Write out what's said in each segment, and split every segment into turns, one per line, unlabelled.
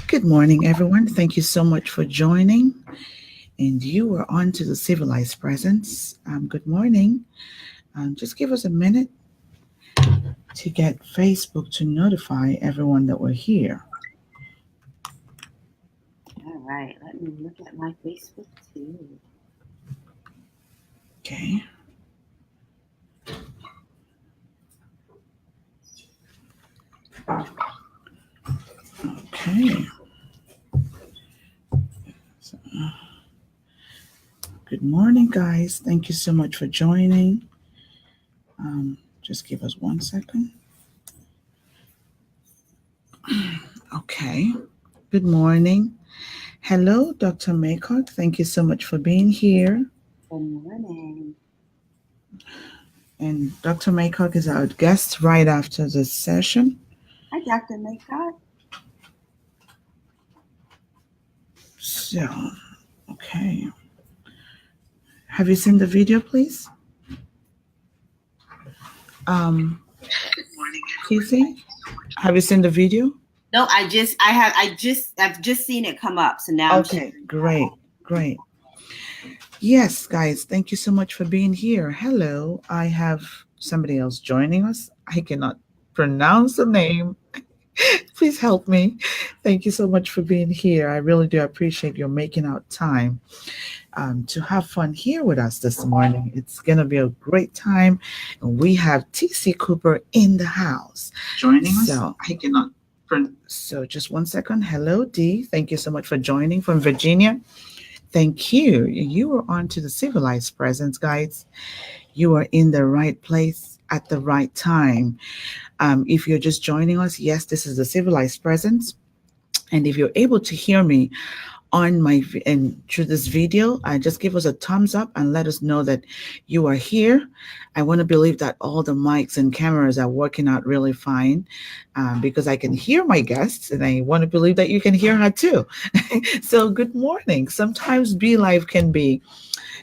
Good morning, everyone. Thank you so much for joining. And you are on to the Civilized Presence. Good morning. Just give us a minute to get Facebook to notify everyone that we're here.
All right, let me look at my Facebook too.
Okay. Okay. So, good morning, guys. Thank you so much for joining. Just give us 1 second. Okay. Good morning. Hello, Dr. Maycock. Thank you so much for being here.
Good morning.
And Dr. Maycock is our guest right after this session.
Hi, Dr. Maycott.
So, okay. Have you seen the video, please? TC, have you seen the video?
No, I've just seen it come up. So now
Okay, great. Yes, guys, thank you so much for being here. Hello, I have somebody else joining us. I cannot pronounce the name. Please help me. Thank you so much for being here. I really do appreciate your making out time to have fun here with us this morning. It's going to be a great time. And we have TC Cooper in the house joining us. So I cannot. So just 1 second. Hello, D. Thank you so much for joining from Virginia. Thank you. You are on to the Civilized Presence, guys. You are in the right place at the right time. If you're just joining us, yes, this is the Civilized Presence. And if you're able to hear me on my and through this video, just give us a thumbs up and let us know that you are here. I want to believe that all the mics and cameras are working out really fine, because I can hear my guests, and I want to believe that you can hear her too. So good morning. Sometimes Be Live can be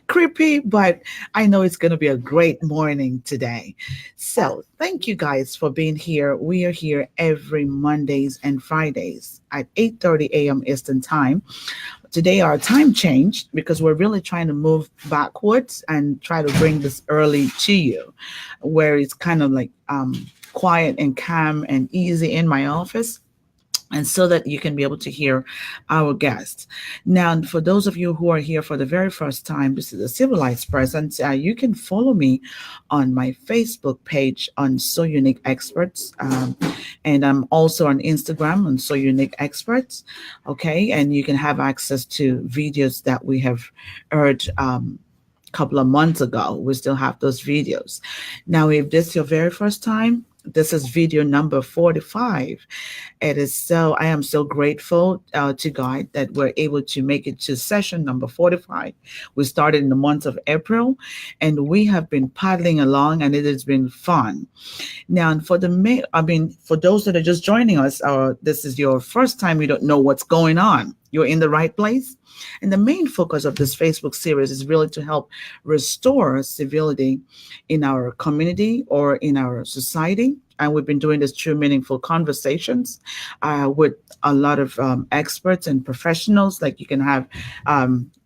creepy, but I know it's going to be a great morning today. So thank you guys for being here. We are here every Mondays and Fridays at 8:30 a.m. Eastern Time. Today our time changed because we're really trying to move backwards and try to bring this early to you, where it's kind of like quiet and calm and easy in my office, and so that you can be able to hear our guests. Now, for those of you who are here for the very first time, this is a Civilized Presence. You can follow me on my Facebook page on So Unique Experts. And I'm also on Instagram on So Unique Experts. Okay. And you can have access to videos that we have heard couple of months ago. We still have those videos. Now, if this is your very first time, this is video number 45. I am so grateful to God that we're able to make it to session number 45. We started in the month of April, and we have been paddling along, and it has been fun. Now, for those that are just joining us, or this is your first time, you don't know what's going on, you're in the right place. And the main focus of this Facebook series is really to help restore civility in our community or in our society. And we've been doing this through meaningful conversations with a lot of experts and professionals. Like you can have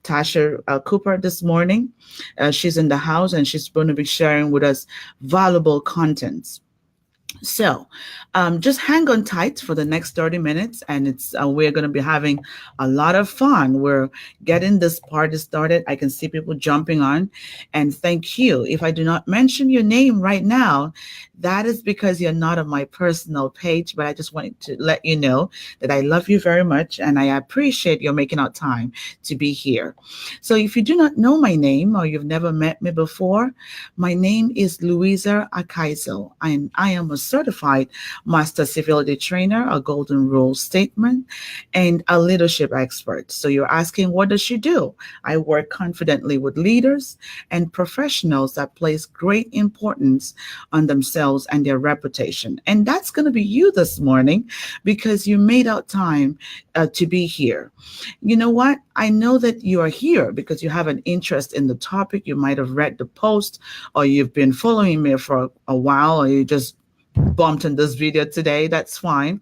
Tasha Cooper this morning. She's in the house, and she's going to be sharing with us valuable contents. So just hang on tight for the next 30 minutes, and we're going to be having a lot of fun. We're getting this party started. I can see people jumping on, and thank you. If I do not mention your name right now, that is because you're not on my personal page, but I just wanted to let you know that I love you very much, and I appreciate your making out time to be here. So if you do not know my name, or you've never met me before, my name is Louisa Akaiso, and I am a certified master civility trainer, a golden rule statement, and a leadership expert. So you're asking, what does she do? I work confidently with leaders and professionals that place great importance on themselves and their reputation. And that's going to be you this morning, because you made out time to be here. You know what? I know that you are here because you have an interest in the topic. You might have read the post, or you've been following me for a while, or you just bumped in this video today. That's fine.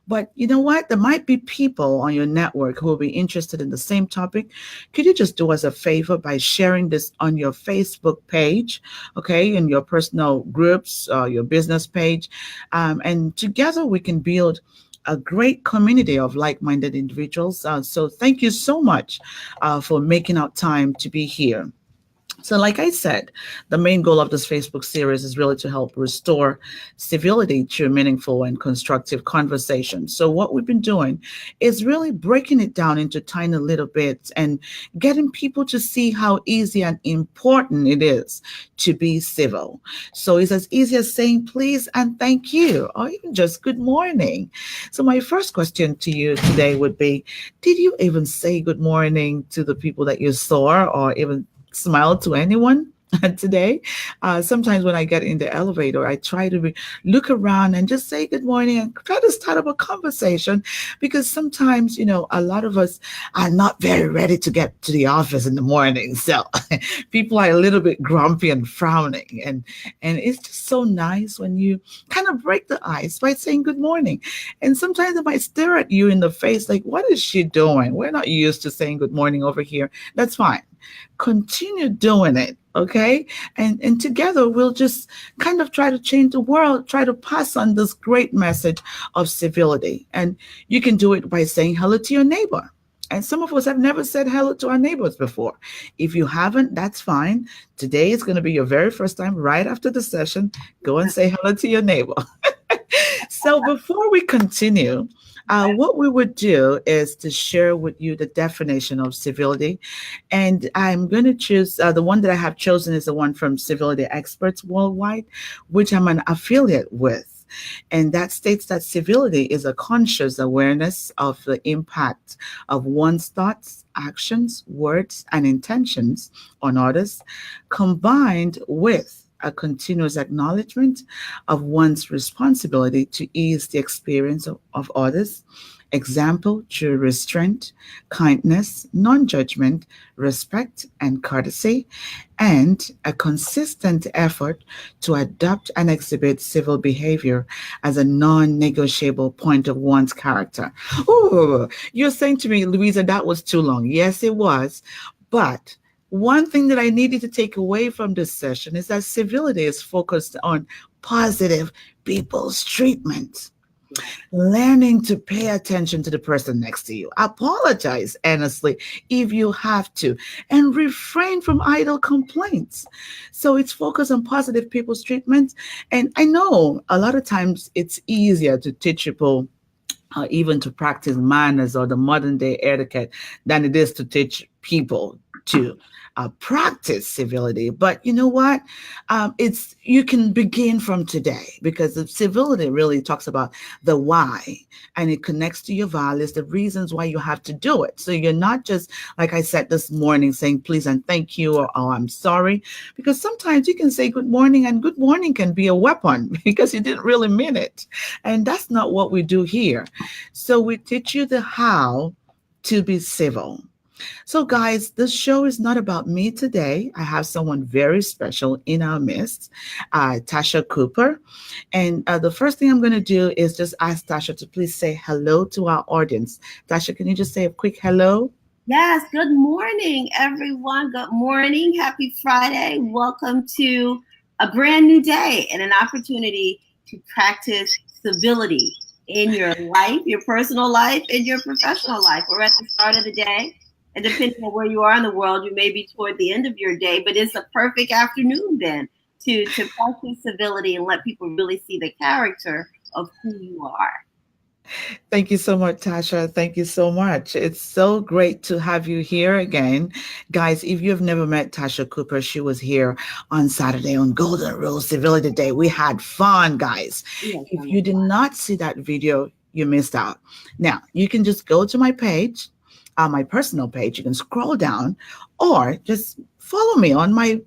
But you know what? There might be people on your network who will be interested in the same topic. Could you just do us a favor by sharing this on your Facebook page, okay, in your personal groups, your business page, and together we can build a great community of like-minded individuals. So thank you so much for making out time to be here. So, like I said, the main goal of this Facebook series is really to help restore civility through meaningful and constructive conversation. So, what we've been doing is really breaking it down into tiny little bits and getting people to see how easy and important it is to be civil. So, it's as easy as saying please and thank you, or even just good morning. So, my first question to you today would be: did you even say good morning to the people that you saw, or even smile to anyone today? Sometimes when I get in the elevator, I try to look around and just say good morning and try to start up a conversation, because sometimes, a lot of us are not very ready to get to the office in the morning. So people are a little bit grumpy and frowning. And it's just so nice when you kind of break the ice by saying good morning. And sometimes they might stare at you in the face like, what is she doing? We're not used to saying good morning over here. That's fine. Continue doing it, okay? And together we'll just kind of try to change the world, try to pass on this great message of civility. And you can do it by saying hello to your neighbor. And some of us have never said hello to our neighbors before. If you haven't, that's fine. Today is going to be your very first time. Right after the session, go and say hello to your neighbor. So before we continue, what we would do is to share with you the definition of civility. And I'm going to choose the one that I have chosen is the one from Civility Experts Worldwide, which I'm an affiliate with. And that states that civility is a conscious awareness of the impact of one's thoughts, actions, words, and intentions on others, combined with a continuous acknowledgement of one's responsibility to ease the experience of others. Example, through restraint, kindness, non judgment, respect, and courtesy, and a consistent effort to adopt and exhibit civil behavior as a non negotiable point of one's character. Oh, you're saying to me, Louisa, that was too long. Yes, it was. But one thing that I needed to take away from this session is that civility is focused on positive people's treatment, learning to pay attention to the person next to you. Apologize honestly if you have to, and refrain from idle complaints. So it's focused on positive people's treatment. And I know a lot of times it's easier to teach people even to practice manners or the modern day etiquette than it is to teach people to practice civility. But you know what? It's you can begin from today, because the civility really talks about the why, and it connects to your values, the reasons why you have to do it. So you're not just, like I said this morning, saying please and thank you, or oh, I'm sorry, because sometimes you can say good morning and good morning can be a weapon because you didn't really mean it. And that's not what we do here. So we teach you the how to be civil. So, guys, this show is not about me today. I have someone very special in our midst, Tasha Cooper. And the first thing I'm going to do is just ask Tasha to please say hello to our audience. Tasha, can you just say a quick hello?
Yes, good morning, everyone. Good morning. Happy Friday. Welcome to a brand new day and an opportunity to practice civility in your life, your personal life, and your professional life. We're at the start of the day, and depending on where you are in the world, you may be toward the end of your day, but it's a perfect afternoon then to practice civility and let people really see the character of who you are.
Thank you so much, Tasha. Thank you so much. It's so great to have you here again. Guys, if you've never met Tasha Cooper, she was here on Saturday on Golden Rule Civility Day. We had fun, guys.
Yes,
If you did not see that video, you missed out. Now, you can just go to my page, my personal page. You can scroll down, or just follow me on my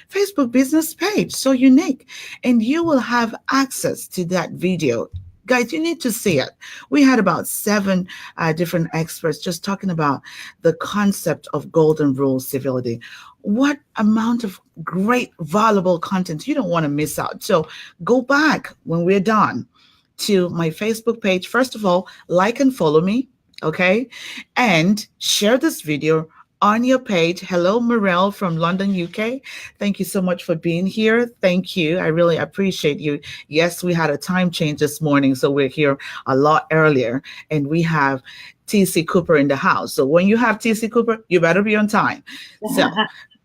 Facebook business page, So Unique, and you will have access to that video. Guys, you need to see it. We had about seven different experts just talking about the concept of golden rule civility. What amount of great, valuable content you don't want to miss out. So go back when we're done to my Facebook page. First of all, like and follow me, okay? And share this video on your page. Hello, Morel from London, UK. Thank you so much for being here. Thank you. I really appreciate you. Yes, we had a time change this morning, so we're here a lot earlier, and we have TC Cooper in the house. So when you have TC Cooper, you better be on time. So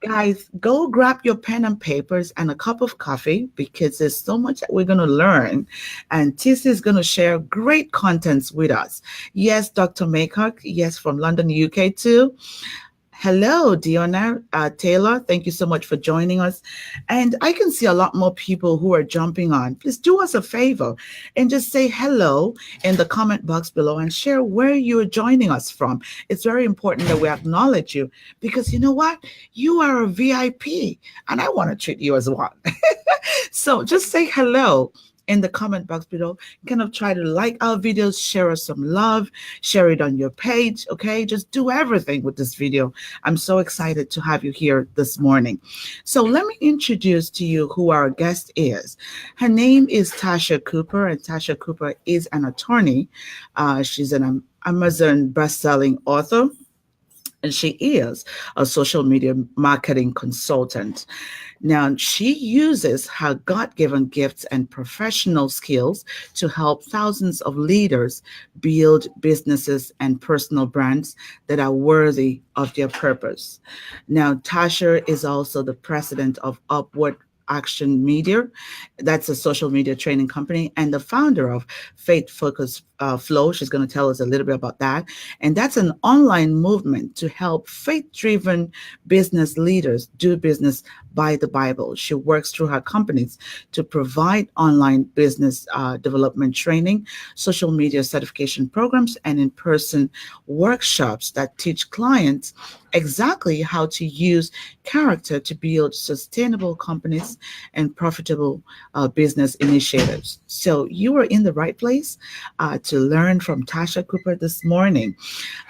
guys, go grab your pen and papers and a cup of coffee because there's so much that we're going to learn. And TC is going to share great contents with us. Yes, Dr. Maycock. Yes, from London, UK too. Hello, Diona Taylor. Thank you so much for joining us. And I can see a lot more people who are jumping on. Please do us a favor and just say hello in the comment box below and share where you're joining us from. It's very important that we acknowledge you because you know what? You are a VIP and I want to treat you as one. So just say hello in the comment box below. Kind of try to like our videos, share us some love, share it on your page. Okay, just do everything with this video. I'm so excited to have you here this morning. So let me introduce to you who our guest is. Her name is Tasha Cooper, and Tasha Cooper is an attorney. She's an Amazon best-selling author, and she is a social media marketing consultant. Now, she uses her God given gifts and professional skills to help thousands of leaders build businesses and personal brands that are worthy of their purpose. Now, Tasha is also the president of Upward Action Media. That's a social media training company, and the founder of Faith Focus Flow. She's going to tell us a little bit about that. And that's an online movement to help faith driven business leaders do business by the Bible. She works through her companies to provide online business development training, social media certification programs, and in person workshops that teach clients exactly how to use character to build sustainable companies and profitable business initiatives. So you are in the right place to learn from Tasha Cooper this morning.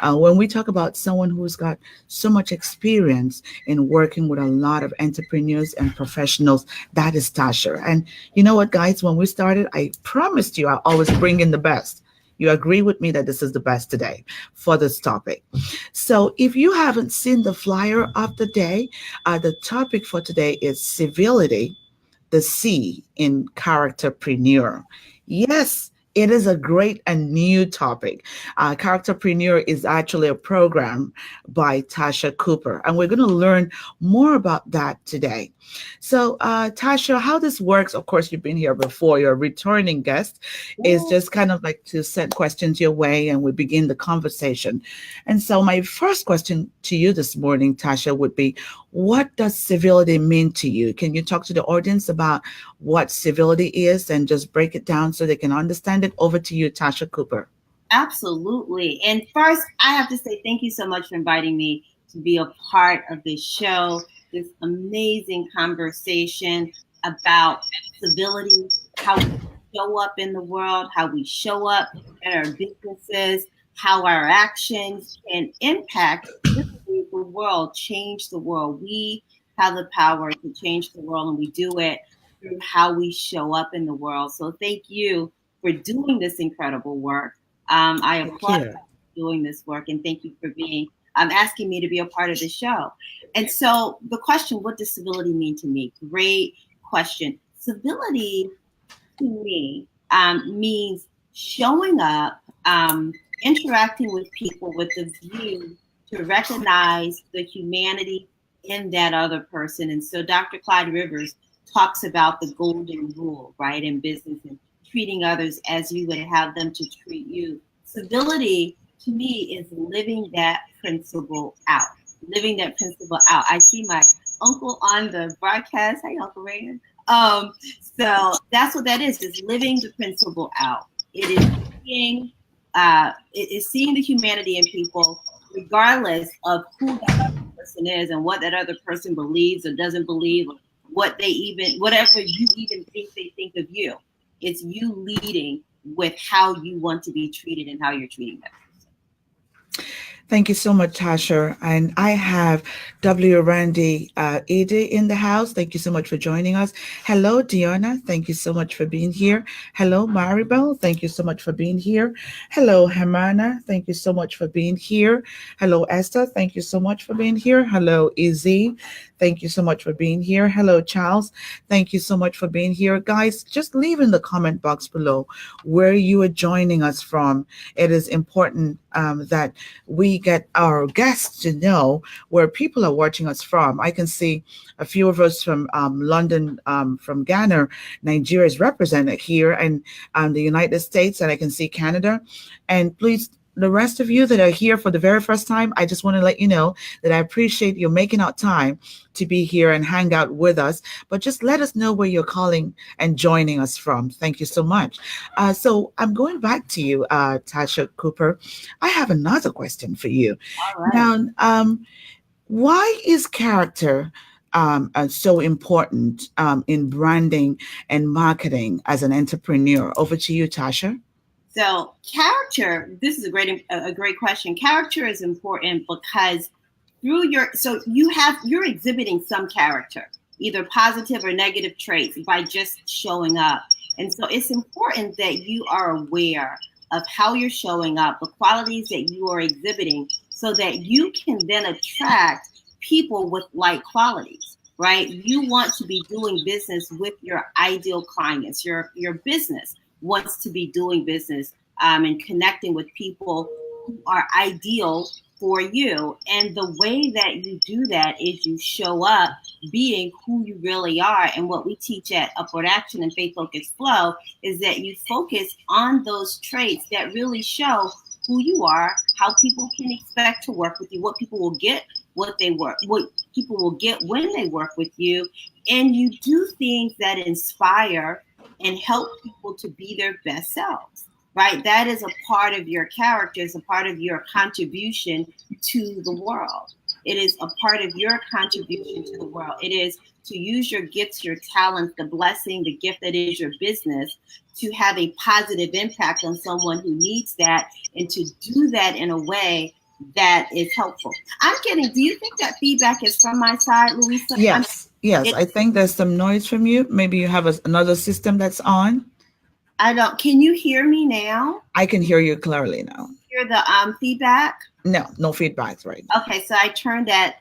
When we talk about someone who's got so much experience in working with a lot of entrepreneurs and professionals, that is Tasha. And you know what, guys, when we started, I promised you I always bring in the best. You agree with me that this is the best today for this topic. So if you haven't seen the flyer of the day, the topic for today is civility, the C in characterpreneur. Yes, it is a great and new topic. Characterpreneur is actually a program by Tasha Cooper, and we're going to learn more about that today. So, Tasha, how this works, of course, you've been here before, you're a returning guest, is just kind of like to send questions your way and we begin the conversation. And so, my first question to you this morning, Tasha, would be what does civility mean to you? Can you talk to the audience about what civility is and just break it down so they can understand it? Over to you, Tasha Cooper.
Absolutely. And first, I have to say thank you so much for inviting me to be a part of this show, this amazing conversation about civility, how we show up in the world, how we show up in our businesses, how our actions can impact literally the world, change the world. We have the power to change the world, and we do it through how we show up in the world. So thank you for doing this incredible work. I applaud you for doing this work, and thank you for being asking me to be a part of the show. And so the question, what does civility mean to me? Great question. Civility to me means showing up, interacting with people with the view to recognize the humanity in that other person. And so Dr. Clyde Rivers talks about the golden rule, right, in business and treating others as you would have them to treat you. Civility to me is living that principle out. Living that principle out. I see my uncle on the broadcast. Hey, Uncle Raymond. So that's what that is living the principle out. It is seeing the humanity in people, regardless of who that other person is and what that other person believes or doesn't believe, or whatever you even think they think of you. It's you leading with how you want to be treated and how you're treating that person.
Thank you so much, Tasha. And I have W. Randy Edie in the house. Thank you so much for joining us. Hello, Diona. Thank you so much for being here. Hello, Maribel. Thank you so much for being here. Hello, Hermana. Thank you so much for being here. Hello, Esther. Thank you so much for being here. Hello, Izzy. Thank you so much for being here. Hello, Charles. Thank you so much for being here. Guys, just leave in the comment box below where you are joining us from. It is important that we get our guests to know where people are watching us from. I can see a few of us from London, from Ghana. Nigeria is represented here, and the United States, and I can see Canada. And please, the rest of you that are here for the very first time, I just want to let you know that I appreciate you making out time to be here and hang out with us. But just let us know where you're calling and joining us from. Thank you so much. So I'm going back to you, Tasha Cooper. I have another question for you.
All right.
Now, why is character so important in branding and marketing as an entrepreneur? Over to you, Tasha.
So character, this is a great question. Character is important because you're exhibiting some character, either positive or negative traits by just showing up. And so it's important that you are aware of how you're showing up, the qualities that you are exhibiting, so that you can then attract people with like qualities, right? You want to be doing business with your ideal clients. Your business wants to be doing business and connecting with people who are ideal for you. And the way that you do that is you show up being who you really are. And what we teach at Upward Action and Faith Focused Flow is that you focus on those traits that really show who you are, how people can expect to work with you, what people will get, what people will get when they work with you. And you do things that inspire and help people to be their best selves, right? That is a part of your character, is a part of your contribution to the world. It is a part of your contribution to the world. It is to use your gifts, your talents, the blessing, the gift that is your business, to have a positive impact on someone who needs that, and to do that in a way that is helpful. Do you think that feedback is from my side, Louisa?
Yes, yes.
It,
I think there's some noise from you. Maybe you have another system that's on.
I don't, can you hear me now?
I can hear you clearly now.
Hear the feedback?
No, no feedback right now.
Okay, so I turned that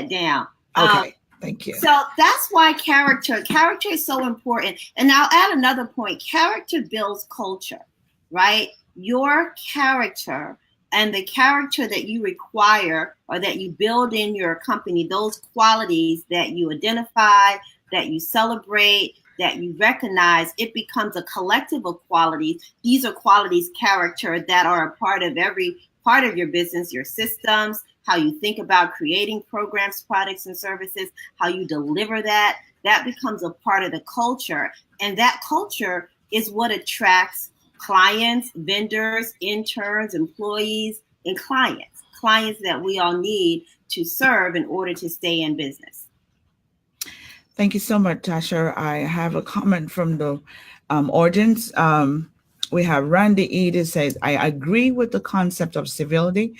down.
Okay, thank you.
So that's why character is so important. And I'll add another point. Character builds culture, right? Your character and the character that you require or that you build in your company, those qualities that you identify, that you celebrate, that you recognize, it becomes a collective of qualities. These are qualities, character, that are a part of every part of your business, your systems, how you think about creating programs, products, and services, how you deliver that. That becomes a part of the culture. And that culture is what attracts clients, vendors, interns, employees, and clients that we all need to serve in order to stay in business.
Thank you so much, Tasha. I have a comment from the audience. We have Randy Edith says, I agree with the concept of civility.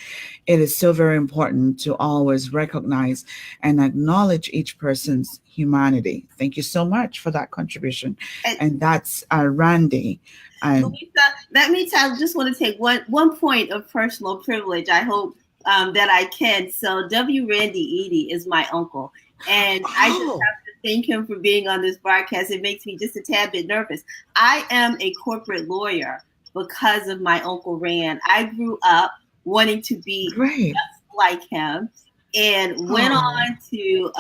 It is so very important to always recognize and acknowledge each person's humanity. Thank you so much for that contribution. And that's Randy. And
Louisa, let me tell, I just want to take one point of personal privilege. I hope that I can. So W. Randy Edie is my uncle. And I just have to thank him for being on this broadcast. It makes me just a tad bit nervous. I am a corporate lawyer because of my Uncle Rand. I grew up wanting to be just like him and went on to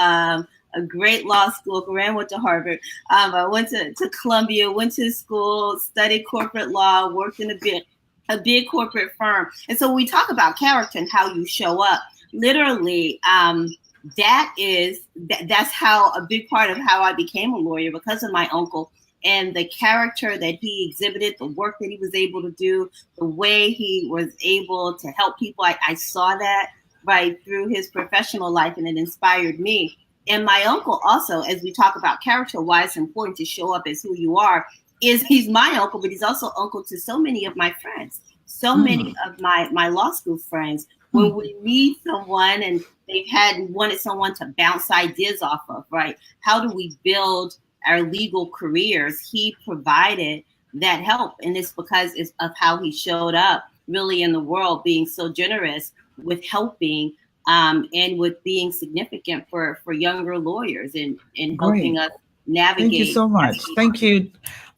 a great law school. Uncle Rand went to Harvard. I went to Columbia, went to school, studied corporate law, worked in a big corporate firm. And so we talk about character and how you show up. Literally, that's how a big part of how I became a lawyer, because of my uncle and the character that he exhibited, the work that he was able to do, the way he was able to help people. I saw that right through his professional life, and it inspired me. And my uncle also, as we talk about character, why it's important to show up as who you are, is he's my uncle, but he's also uncle to so many of my friends, so many of my law school friends
Hmm.
when we meet someone and they've had wanted someone to bounce ideas off of, right? How do we build our legal careers? He provided that help, and it's because it's of how he showed up really in the world, being so generous with helping and with being significant for younger lawyers and helping
Great.
us
Thank you
navigate.
so much. Thank you,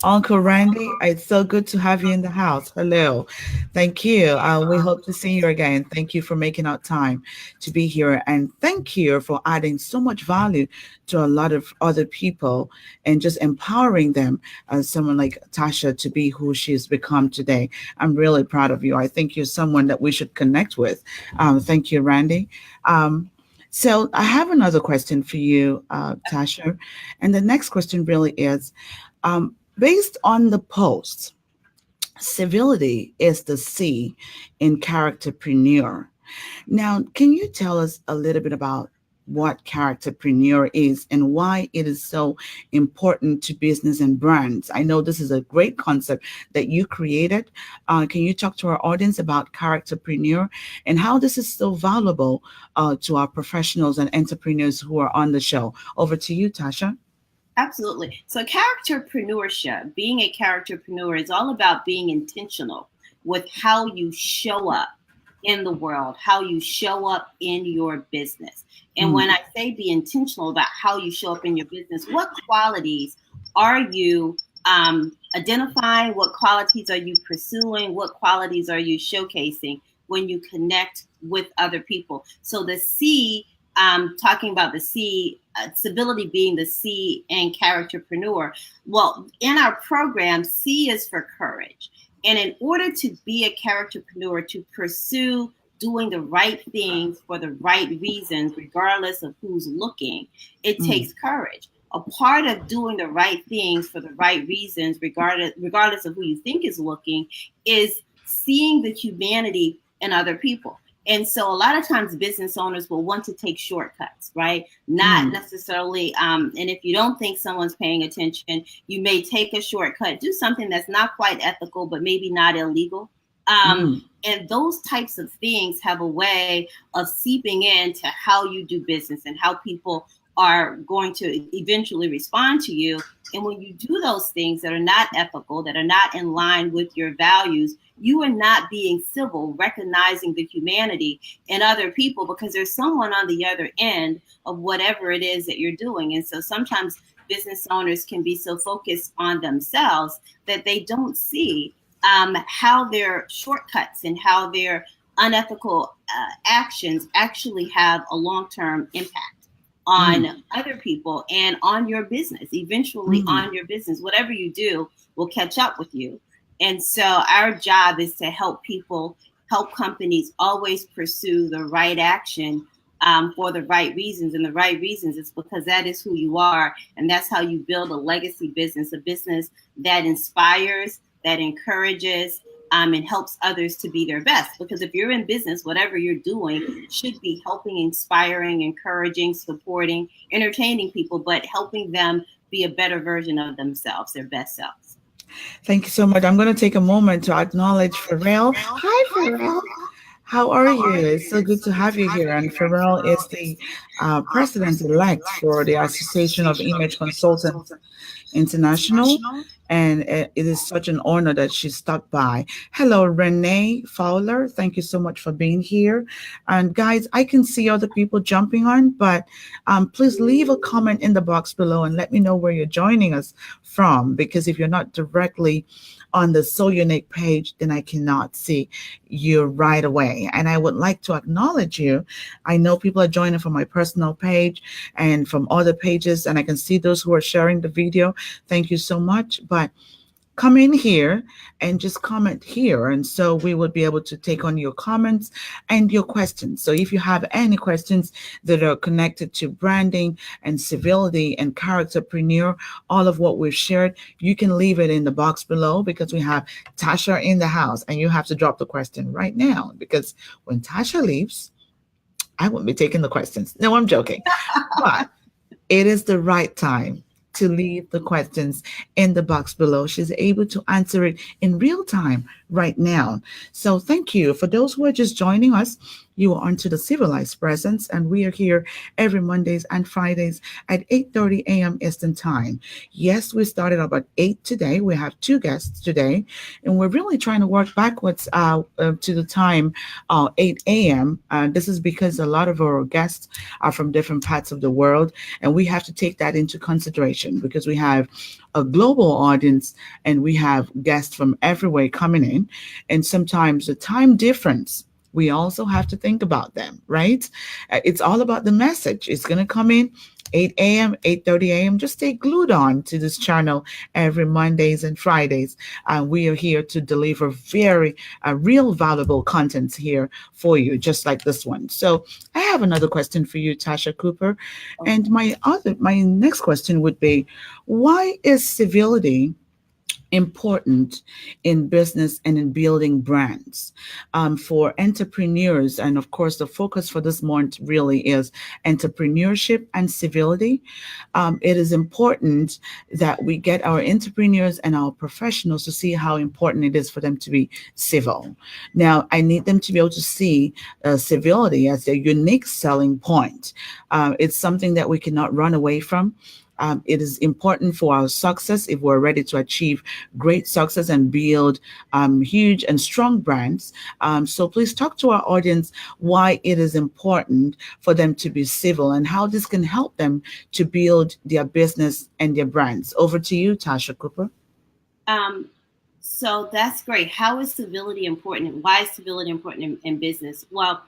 Uncle Randy. It's so good to have you in the house. Hello. Thank you. We hope to see you again. Thank you for making out time to be here. And thank you for adding so much value to a lot of other people and just empowering them as someone like Tasha to be who she's become today. I'm really proud of you. I think you're someone that we should connect with. Thank you, Randy. Um, so I have another question for you, Tasha. And the next question really is based on the post, civility is the C in characterpreneur. Now, can you tell us a little bit about what characterpreneur is and why it is so important to business and brands? I know this is a great concept that you created. Can you talk to our audience about characterpreneur and how this is so valuable to our professionals and entrepreneurs who are on the show? Over to you, Tasha.
Absolutely. So, characterpreneurship, being a characterpreneur, is all about being intentional with how you show up in the world, how you show up in your business. And
Mm,
when I say be intentional about how you show up in your business, what qualities are you identifying? What qualities are you pursuing? What qualities are you showcasing when you connect with other people? So, the C, talking about the C, civility being the C and characterpreneur. Well, in our program, C is for courage. And in order to be a characterpreneur, to pursue doing the right things for the right reasons, regardless of who's looking, it
mm,
takes courage. A part of doing the right things for the right reasons, regardless of who you think is looking, is seeing the humanity in other people. And so a lot of times business owners will want to take shortcuts, right? Not
mm,
necessarily, and if you don't think someone's paying attention, you may take a shortcut, do something that's not quite ethical, but maybe not illegal.
mm,
And those types of things have a way of seeping into how you do business and how people are going to eventually respond to you. And when you do those things that are not ethical, that are not in line with your values, you are not being civil, recognizing the humanity in other people because there's someone on the other end of whatever it is that you're doing. And so sometimes business owners can be so focused on themselves that they don't see how their shortcuts and how their unethical actions actually have a long-term impact
mm,
on other people and on your business, eventually
mm,
on your business. Whatever you do will catch up with you. And so our job is to help people, help companies always pursue the right action for the right reasons. And the right reasons is because that is who you are. And that's how you build a legacy business, a business that inspires, that encourages, and helps others to be their best. Because if you're in business, whatever you're doing should be helping, inspiring, encouraging, supporting, entertaining people, but helping them be a better version of themselves, their best selves.
Thank you so much. I'm going to take a moment to acknowledge Pharrell. Hi, Pharrell. How are you? It's so good to have you here. And Pharrell is the president elect for the Association of Image Consultants International. And it is such an honor that she stopped by. Hello, Renee Fowler. Thank you so much for being here. And guys, I can see other people jumping on, but please leave a comment in the box below and let me know where you're joining us from. Because if you're not directly on the So Unique page, then I cannot see you right away. And I would like to acknowledge you. I know people are joining from my personal page and from other pages, and I can see those who are sharing the video. Thank you so much. But come in here and just comment here. And so we would be able to take on your comments and your questions. So if you have any questions that are connected to branding and civility and characterpreneur, all of what we've shared, you can leave it in the box below because we have Tasha in the house and you have to drop the question right now because when Tasha leaves, I won't be taking the questions. No, I'm joking. But it is the right time to leave the questions in the box below. She's able to answer it in real time right now. So thank you. For those who are just joining us, you are onto the Civilized Presence, and we are here every Mondays and Fridays at 8:30 a.m. Eastern Time. Yes, we started about 8 today. We have two guests today, and we're really trying to work backwards to the time 8 a.m. This is because a lot of our guests are from different parts of the world, and we have to take that into consideration because we have a global audience and we have guests from everywhere coming in, and sometimes the time difference, we also have to think about them, right? It's all about the message. It's going to come in 8 a.m., 8:30 a.m. Just stay glued on to this channel every Mondays and Fridays. We are here to deliver very real valuable content here for you, just like this one. So I have another question for you, Tasha Cooper. And my next question would be, why is civility important in business and in building brands for entrepreneurs? And of course, the focus for this month really is entrepreneurship and civility. It is important that we get our entrepreneurs and our professionals to see how important it is for them to be civil. Now, I need them to be able to see civility as their unique selling point. It's something that we cannot run away from. It is important for our success if we're ready to achieve great success and build huge and strong brands. So please talk to our audience why it is important for them to be civil and how this can help them to build their business and their brands. Over to you, Tasha Cooper.
So that's great. How is civility important? Why is civility important in business? Well,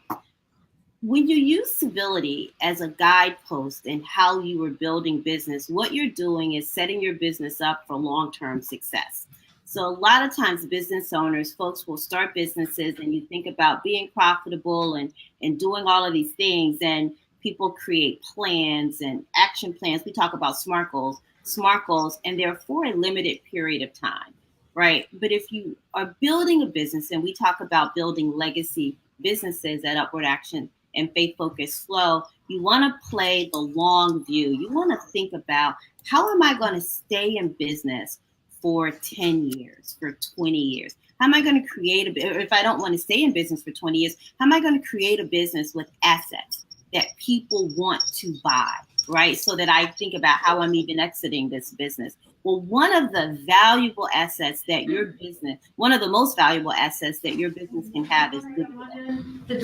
when you use civility as a guidepost in how you are building business, what you're doing is setting your business up for long-term success. So a lot of times business owners, folks will start businesses and you think about being profitable and doing all of these things, and people create plans and action plans. We talk about SMART goals, and they're for a limited period of time, right? But if you are building a business, and we talk about building legacy businesses at Upward Action and Faith Focused Flow, you want to play the long view. You want to think about, how am I going to stay in business for 10 years, for 20 years? How am I going to create if I don't want to stay in business for 20 years, how am I going to create a business with assets that people want to buy, right? So that I think about how I'm even exiting this business. Well, one of the valuable assets that your business, one of the most valuable assets that your business can have is goodwill,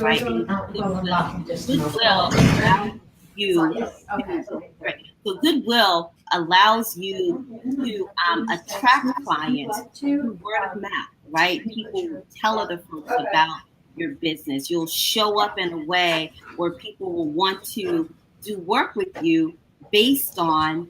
right? Goodwill allows you, right? So goodwill allows you to attract clients through word of mouth, right? People will tell other folks about your business. You'll show up in a way where people will want to do work with you based on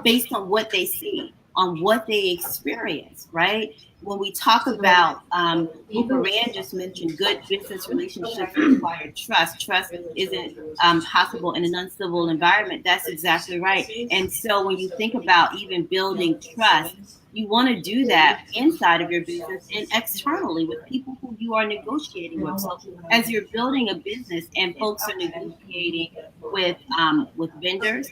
what they see, on what they experience, right? When we talk about, Moran just mentioned good business relationships require trust. Trust isn't possible in an uncivil environment. That's exactly right. And so when you think about even building trust, you want to do that inside of your business and externally with people who you are negotiating with. So as you're building a business and folks are negotiating with vendors,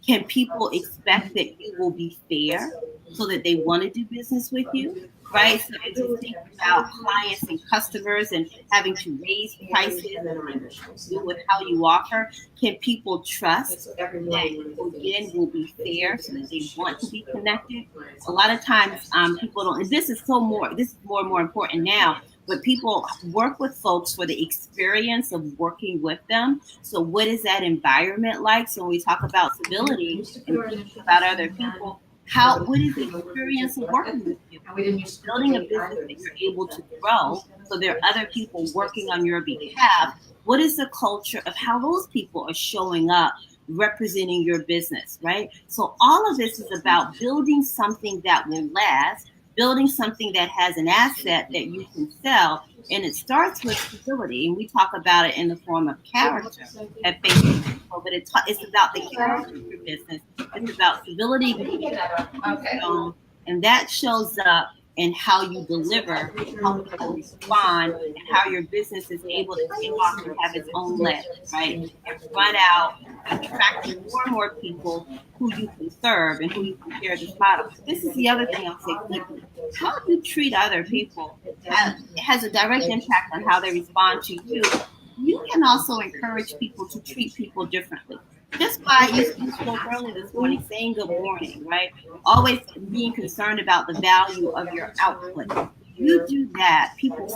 can people expect that you will be fair so that they want to do business with you, right? So as you think about clients and customers and having to raise prices and do with how you offer, can people trust that you, again, will be fair so that they want to be connected? A lot of times people don't, and this is more and more important now, but people work with folks for the experience of working with them. So what is that environment like? So when we talk about civility and thinking about other people, what is the experience of working with you? Building a business that you're able to grow, so there are other people working on your behalf. What is the culture of how those people are showing up, representing your business, right? So all of this is about building something that will last, building something that has an asset that you can sell. And it starts with civility. And we talk about it in the form of character at Facebook. But it's about the character of your business. It's about civility. And that shows up and how you deliver, how people respond, and how your business is able to take off and have its own legs, right? And run out, attracting more and more people who you can serve and who you can share this model. This is the other thing I'll say quickly. How you treat other people has a direct impact on how they respond to you. You can also encourage people to treat people differently. Just by you spoke earlier this morning, saying good morning, right? Always being concerned about the value of your output. You do that, people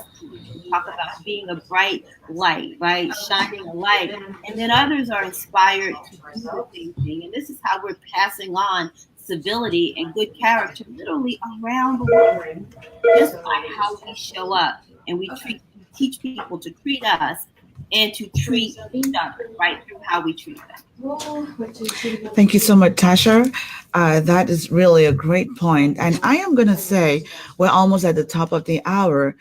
talk about being a bright light, right? Shining a light. And then others are inspired to do the same thing. And this is how we're passing on civility and good character literally around the world, just by how we show up and teach people to treat us and to treat each other, right, through how we treat them.
Thank you so much, Tasha. That is really a great point. And I am going to say we're almost at the top of the hour.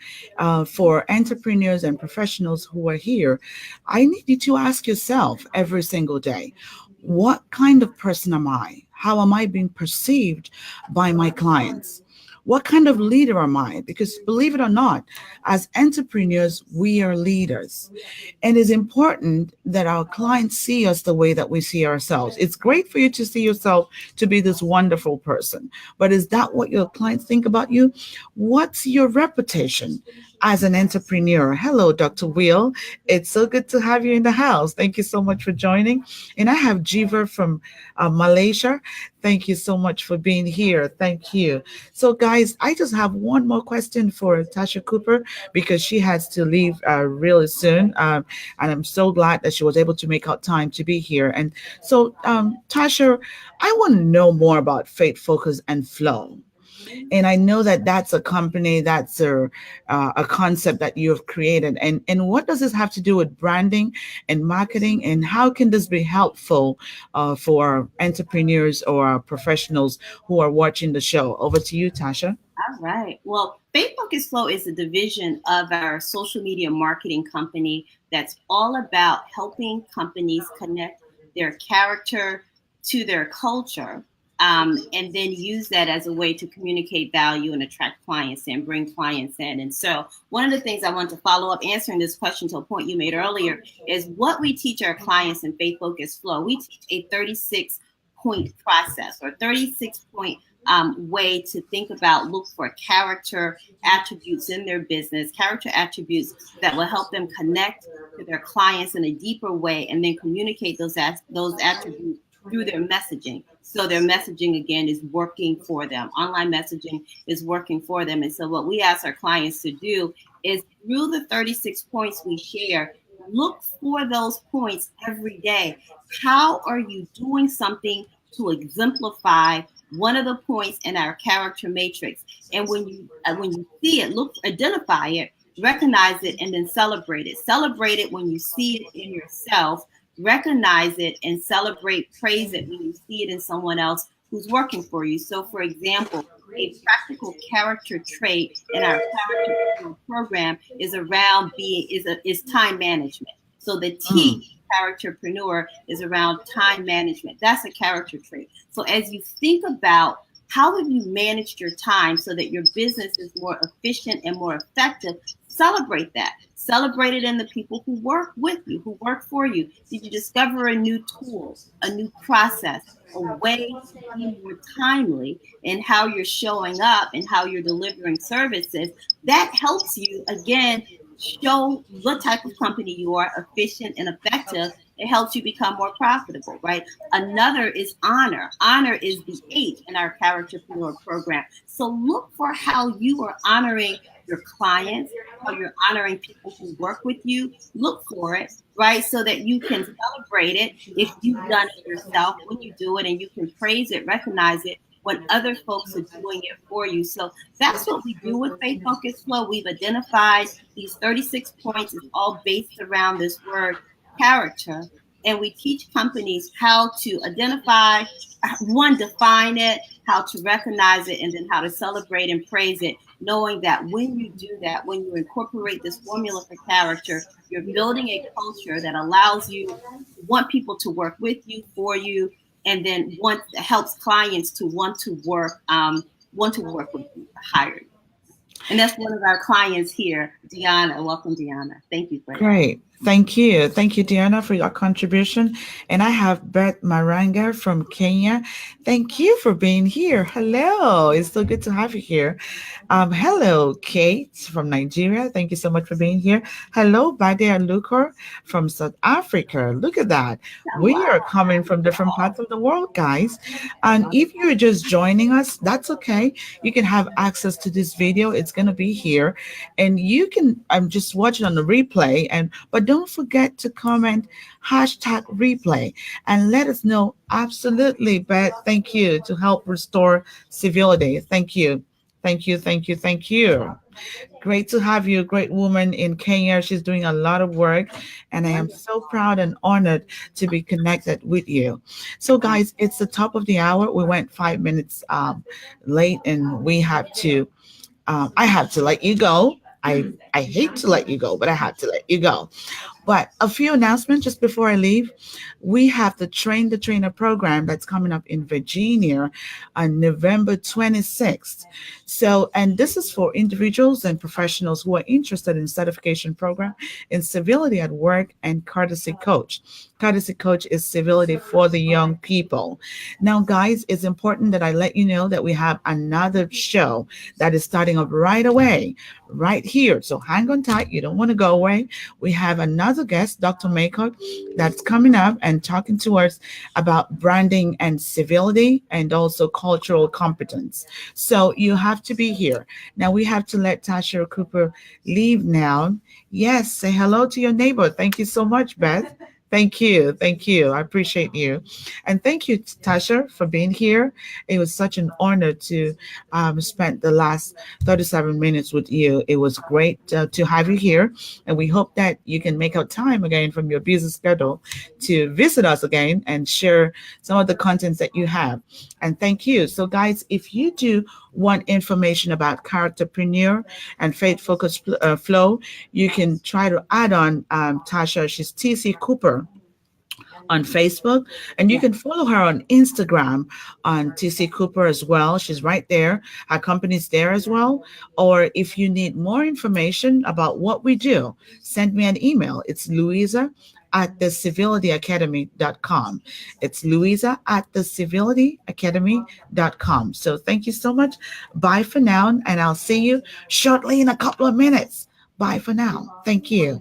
For entrepreneurs and professionals who are here, I need you to ask yourself every single day, what kind of person am I? How am I being perceived by my clients? What kind of leader am I? Because believe it or not, as entrepreneurs, we are leaders. And it's important that our clients see us the way that we see ourselves. It's great for you to see yourself to be this wonderful person, but is that what your clients think about you? What's your reputation as an entrepreneur? Hello, Dr. Wheel. It's so good to have you in the house. Thank you so much for joining. And I have Jiver from Malaysia. Thank you so much for being here. Thank you. So, guys, I just have one more question for Tasha Cooper because she has to leave really soon. And I'm so glad that she was able to make out time to be here. And so, Tasha, I want to know more about Faith, Focus, and Flow. And I know that that's a company, that's a concept that you have created. And what does this have to do with branding and marketing? And how can this be helpful for entrepreneurs or professionals who are watching the show? Over to you, Tasha.
All right. Well, Faith Focus Flow is a division of our social media marketing company that's all about helping companies connect their character to their culture, and then use that as a way to communicate value and attract clients and bring clients in. And so one of the things I want to follow up answering this question to a point you made earlier is what we teach our clients in Faith Focus Flow. We teach a 36-point process or 36-point way to think about, look for character attributes in their business, character attributes that will help them connect to their clients in a deeper way and then communicate those attributes through their messaging. So their messaging, again, is working for them. Online messaging is working for them. And so what we ask our clients to do is through the 36 points we share, look for those points every day. How are you doing something to exemplify one of the points in our character matrix? And when you see it, identify it, recognize it, and then celebrate it. Celebrate it when you see it in yourself. Recognize it and celebrate, praise it when you see it in someone else who's working for you. So, for example, a practical character trait in our character program is around is time management. So the T, characterpreneur, is around time management. That's a character trait. So as you think about how have you managed your time so that your business is more efficient and more effective, celebrate that. Celebrate it in the people who work with you, who work for you. Did you discover a new tool, a new process, a way to be more timely in how you're showing up and how you're delivering services? That helps you, again, show what type of company you are, efficient and effective. It helps you become more profitable, right? Another is honor. Honor is the H in our Characterpreneur program. So look for how you are honoring your clients, how you're honoring people who work with you. Look for it, right? So that you can celebrate it if you've done it yourself, when you do it, and you can praise it, recognize it when other folks are doing it for you. So that's what we do with Faith Focus Flow. We've identified these 36 points. It's all based around this word character. And we teach companies how to identify, one, define it, how to recognize it, and then how to celebrate and praise it, knowing that when you do that, when you incorporate this formula for character, you're building a culture that allows you, want people to work with you, for you, and then helps clients to want to work with you, hire you. And that's one of our clients here, Deanna. Welcome, Deanna. Thank you for that.
Great. Thank you. Thank you, Diana, for your contribution. And I have Beth Maranga from Kenya. Thank you for being here. Hello. It's so good to have you here. Hello, Kate from Nigeria. Thank you so much for being here. Hello, Badia Lukor from South Africa. Look at that.
Oh,
We
wow.
are coming from different parts of the world, guys. And if you're just joining us, that's okay. You can have access to this video. It's going to be here. And you can just watch it on the replay. But don't forget to comment hashtag replay and let us know. Absolutely, Beth. Thank you to help restore civility. Thank you. Thank you, thank you, thank you. Great to have you, great woman in Kenya. She's doing a lot of work, and I am
Wonderful.
so proud and honored to be connected with you. So, guys, it's the top of the hour. We went 5 minutes late, and we have to. I have to let you go. I hate to let you go, but I have to let you go. But a few announcements just before I leave. We have the Train the Trainer program that's coming up in Virginia on November 26th. So, and this is for individuals and professionals who are interested in certification program in civility at work and courtesy coach. Courtesy coach is civility for the young people. Now, guys, it's important that I let you know that we have another show that is starting up right away, right here. So hang on tight. You don't want to go away. We have another guest, Dr. Maycock, that's coming up and talking to us about branding and civility and also cultural competence. So you have to be here. Now we have to let Tasha Cooper leave now. Yes, say hello to your neighbor. Thank you so much, Beth. Thank you. Thank you. I appreciate you. And thank you, Tasha, for being here. It was such an honor to spend the last 37 minutes with you. It was great to have you here. And we hope that you can make out time again from your busy schedule to visit us again and share some of the contents that you have. And thank you. So, guys, if you do want information about characterpreneur and faith focused flow, you can try to add on Tasha. She's TC Cooper on Facebook, and you
Yeah.
can follow her on Instagram on TC Cooper as well. She's right there. Her company's there as well. Or if you need more information about what we do, send me an email. It's Louisa at the civilityacademy.com. It's Louisa at the civilityacademy.com. So thank you so much. Bye for now, and I'll see you shortly in a couple of minutes. Bye for now. Thank you.